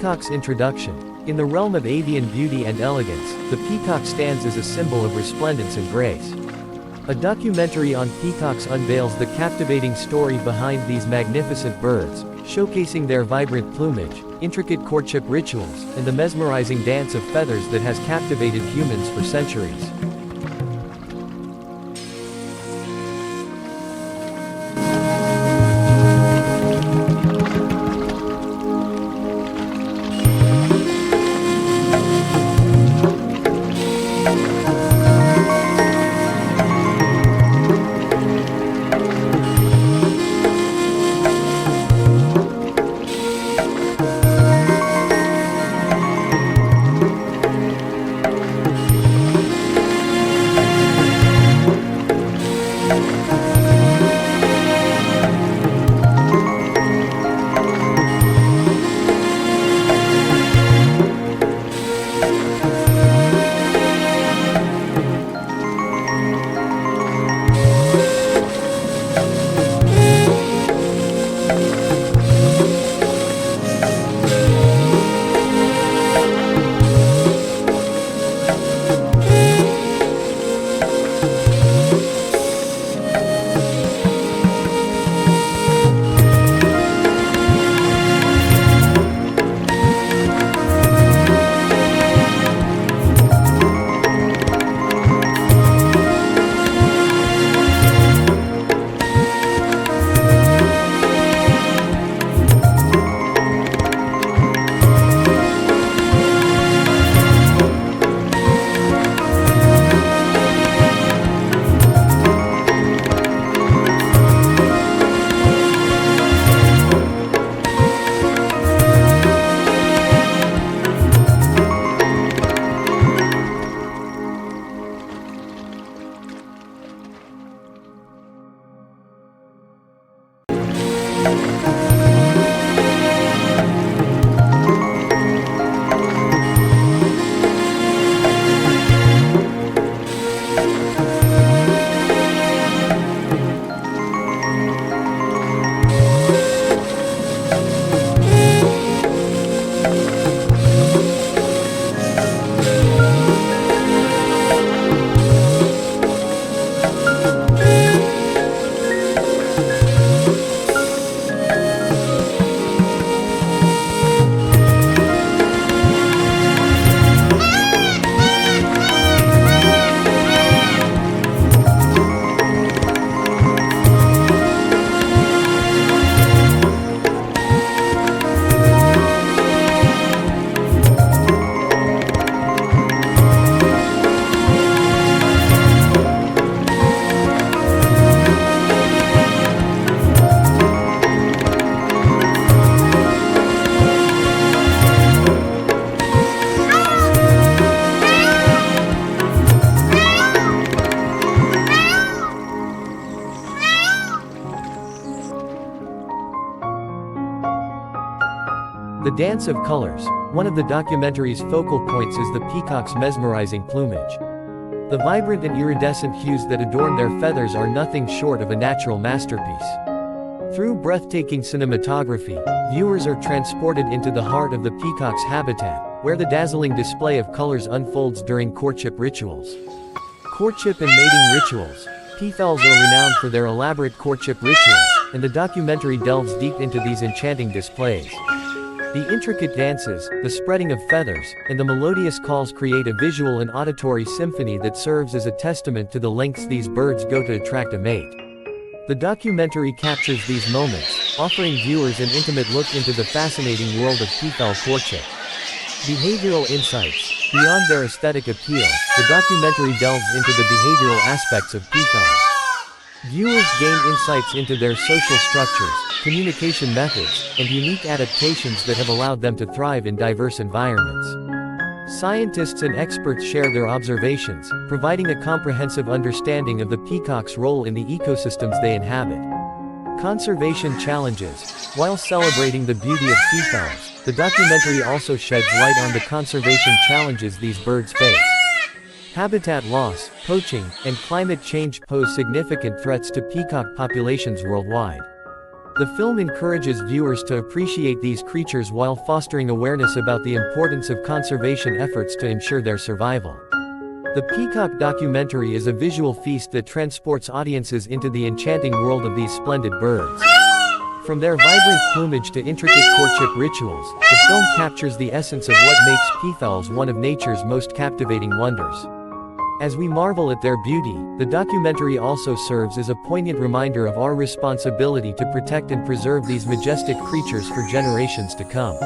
Peacock's introduction. In the realm of avian beauty and elegance, the peacock stands as a symbol of resplendence and grace. A documentary on peacocks unveils the captivating story behind these magnificent birds, showcasing their vibrant plumage, intricate courtship rituals, and the mesmerizing dance of feathers that has captivated humans for centuries. The Dance of Colors. One of the documentary's focal points is the peacock's mesmerizing plumage. The vibrant and iridescent hues that adorn their feathers are nothing short of a natural masterpiece. Through breathtaking cinematography, viewers are transported into the heart of the peacock's habitat, where the dazzling display of colors unfolds during courtship rituals. Courtship and mating rituals. Peacocks are renowned for their elaborate courtship rituals, and the documentary delves deep into these enchanting displays. The intricate dances, the spreading of feathers, and the melodious calls create a visual and auditory symphony that serves as a testament to the lengths these birds go to attract a mate. The documentary captures these moments, offering viewers an intimate look into the fascinating world of peacock courtship. Behavioral insights. Beyond their aesthetic appeal, the documentary delves into the behavioral aspects of peacocks. Viewers gain insights into their social structures, communication methods, and unique adaptations that have allowed them to thrive in diverse environments. Scientists and experts share their observations, providing a comprehensive understanding of the peacock's role in the ecosystems they inhabit. Conservation challenges. While celebrating the beauty of peacocks, the documentary also sheds light on the conservation challenges these birds face. Habitat loss, poaching, and climate change pose significant threats to peacock populations worldwide. The film encourages viewers to appreciate these creatures while fostering awareness about the importance of conservation efforts to ensure their survival. The Peacock documentary is a visual feast that transports audiences into the enchanting world of these splendid birds. From their vibrant plumage to intricate courtship rituals, the film captures the essence of what makes peafowls one of nature's most captivating wonders. As we marvel at their beauty, the documentary also serves as a poignant reminder of our responsibility to protect and preserve these majestic creatures for generations to come.